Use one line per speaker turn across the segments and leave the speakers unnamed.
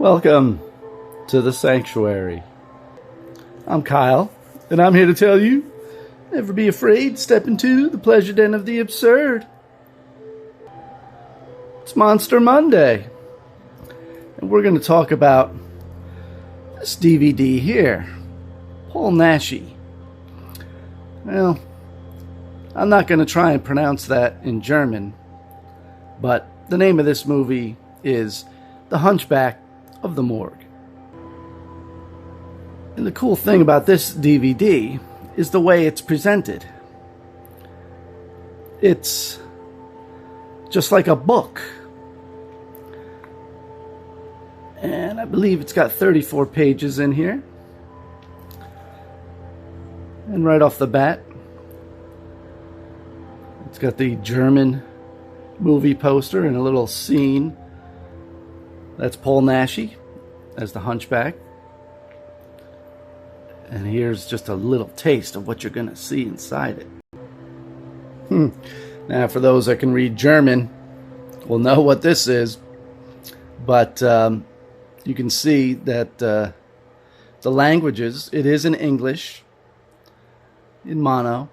Welcome to the sanctuary. I'm Kyle, and I'm here to tell you, never be afraid, step into the pleasure den of the absurd. It's Monster Monday, and we're going to talk about this DVD here, Paul Naschy. Well, I'm not going to try and pronounce that in German, but the name of this movie is The Hunchback of the Morgue. And the cool thing about this DVD is the way it's presented. It's just like a book. And I believe it's got 34 pages in here. And right off the bat, it's got the German movie poster and a little scene. That's Paul Naschy as the Hunchback. And here's just a little taste of what you're going to see inside it. Now, for those that can read German, will know what this is. But you can see that the languages, it is in English, in mono.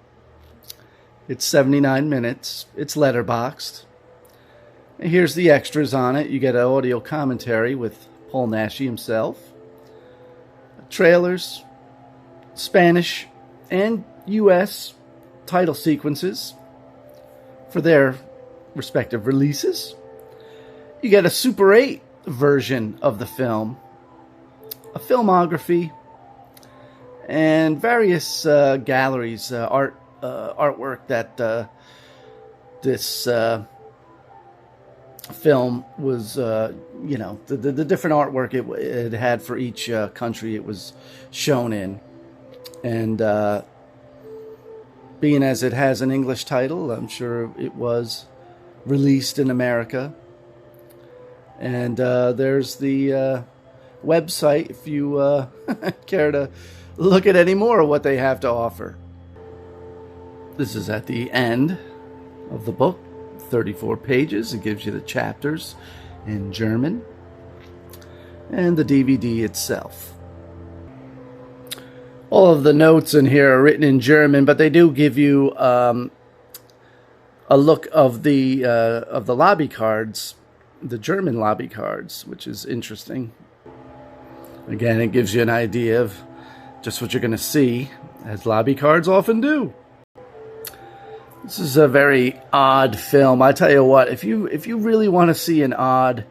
It's 79 minutes. It's letterboxed. And here's the extras on it. You get an audio commentary with Paul Naschy himself. Trailers, Spanish and U.S. title sequences for their respective releases. You get a Super 8 version of the film, a filmography, and various galleries, artwork that this film was, the different artwork it had for each country it was shown in. And being as it has an English title, I'm sure it was released in America. And there's the website if you care to look at any more of what they have to offer. This is at the end of the book, 34 pages. It gives you the chapters in German and the DVD itself. All of the notes in here are written in German, but they do give you a look of the lobby cards, the German lobby cards, which is interesting. Again, it gives you an idea of just what you're going to see, as lobby cards often do. This is a very odd film. I tell you what, if you really want to see an odd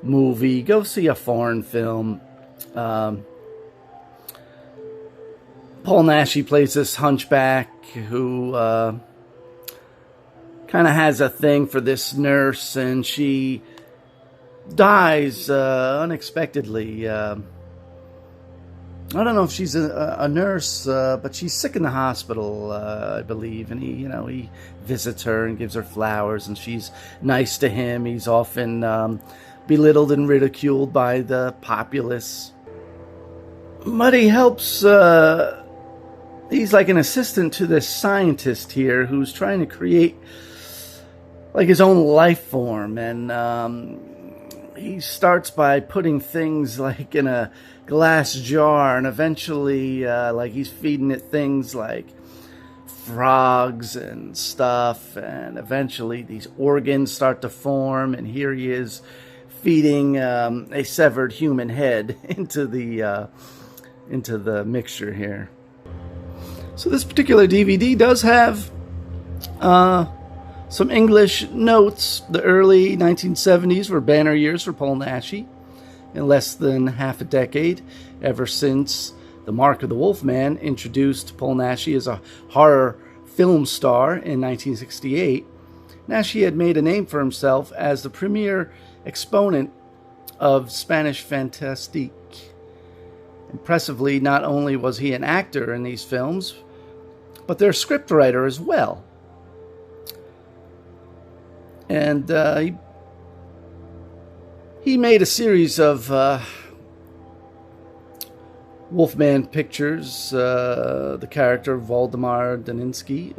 movie, go see a foreign film. Paul Naschy plays this hunchback who kind of has a thing for this nurse, and she dies unexpectedly. I don't know if she's a nurse, but she's sick in the hospital, I believe. And he visits her and gives her flowers, and she's nice to him. He's often belittled and ridiculed by the populace, but he helps. He's like an assistant to this scientist here who's trying to create like his own life form, and he starts by putting things like in a glass jar, and eventually like he's feeding it things like frogs and stuff, and eventually these organs start to form, and here he is feeding a severed human head into the mixture here. So this particular DVD does have some English notes. The early 1970s were banner years for Paul Naschy. In less than half a decade, ever since The Mark of the Wolfman introduced Paul Naschy as a horror film star in 1968, Naschy had made a name for himself as the premier exponent of Spanish fantastique. Impressively, not only was he an actor in these films, but their scriptwriter as well. And he made a series of Wolfman pictures, the character Waldemar Daninsky,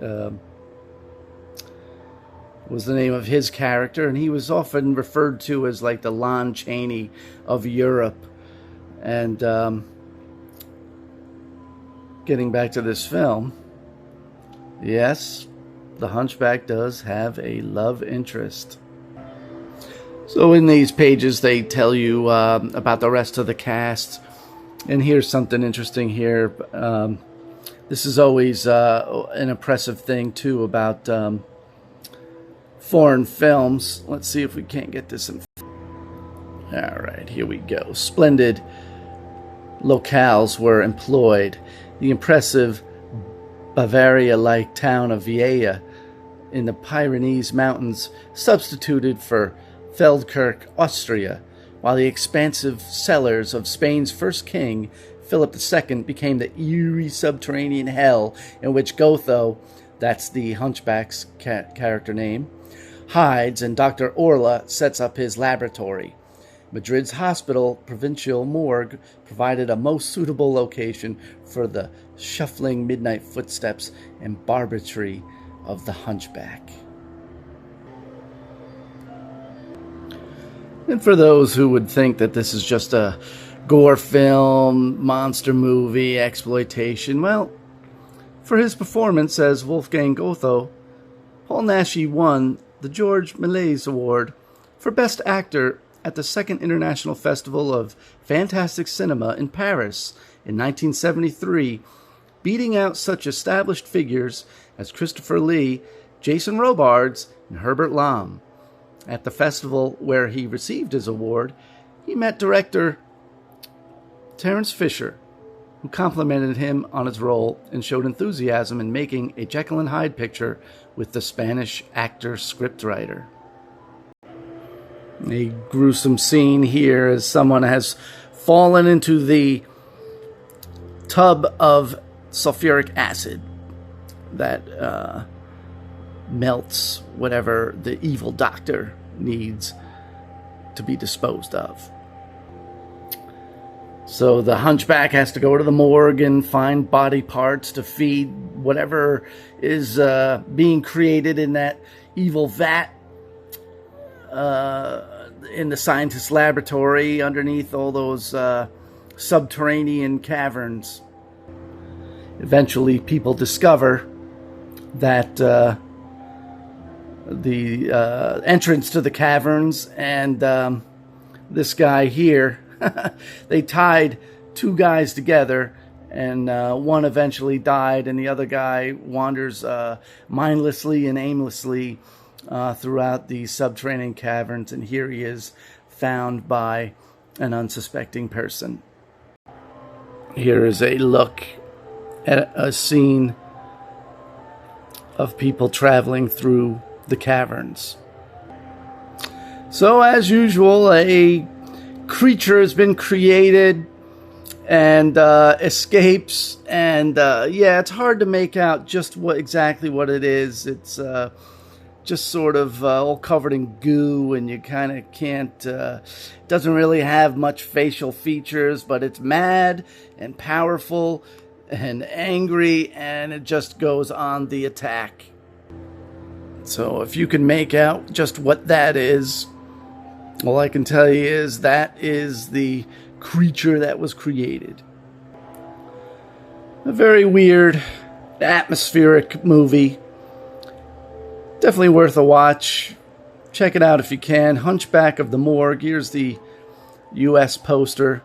was the name of his character, and he was often referred to as like the Lon Chaney of Europe. And getting back to this film, yes, the Hunchback does have a love interest. So in these pages, they tell you about the rest of the cast. And here's something interesting here. This is always an impressive thing, too, about foreign films. Let's see if we can't get this in. All right, here we go. Splendid locales were employed. The impressive Bavaria-like town of Vieja in the Pyrenees Mountains substituted for Feldkirch, Austria, while the expansive cellars of Spain's first king, Philip II, became the eerie subterranean hell in which Gotho, that's the Hunchback's character name, hides, and Dr. Orla sets up his laboratory. Madrid's hospital provincial morgue provided a most suitable location for the shuffling midnight footsteps and barbarity of the Hunchback. And for those who would think that this is just a gore film, monster movie, exploitation, well, for his performance as Wolfgang Gotho, Paul Naschy won the George Méliès Award for Best Actor at the Second International Festival of Fantastic Cinema in Paris in 1973, beating out such established figures as Christopher Lee, Jason Robards, and Herbert Lom. At the festival where he received his award, he met director Terence Fisher, who complimented him on his role and showed enthusiasm in making a Jekyll and Hyde picture with the Spanish actor-scriptwriter. A gruesome scene here as someone has fallen into the tub of sulfuric acid that melts whatever the evil doctor needs to be disposed of. So the Hunchback has to go to the morgue and find body parts to feed whatever is being created in that evil vat in the scientist's laboratory underneath all those subterranean caverns. Eventually, people discover that the entrance to the caverns and this guy here, they tied two guys together, and one eventually died, and the other guy wanders mindlessly and aimlessly throughout the subterranean caverns, and here he is found by an unsuspecting person. Here is a look at a scene of people traveling through the caverns. So, as usual, a creature has been created and escapes, and yeah, it's hard to make out just exactly what it is. It's just sort of all covered in goo, and you kind of can't, doesn't really have much facial features, but it's mad and powerful and angry, and it just goes on the attack. So if you can make out just what that is, all I can tell you is that is the creature that was created. A very weird, atmospheric movie. Definitely worth a watch. Check it out if you can. Hunchback of the Morgue. Here's the U.S. poster.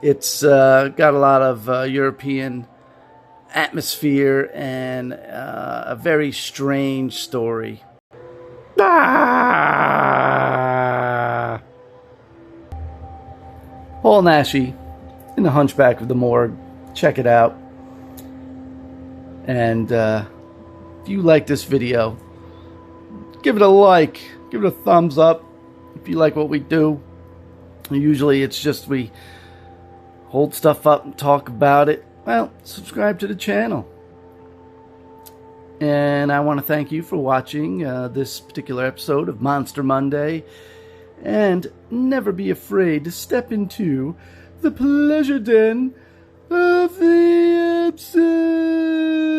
It's got a lot of European atmosphere and a very strange story. Ah! Paul Naschy in the Hunchback of the Morgue. Check it out. And if you like this video, give it a like, give it a thumbs up if you like what we do. Usually it's just we hold stuff up and talk about it. Well, subscribe to the channel. And I want to thank you for watching this particular episode of Monster Monday. And never be afraid to step into the pleasure den of the absurd.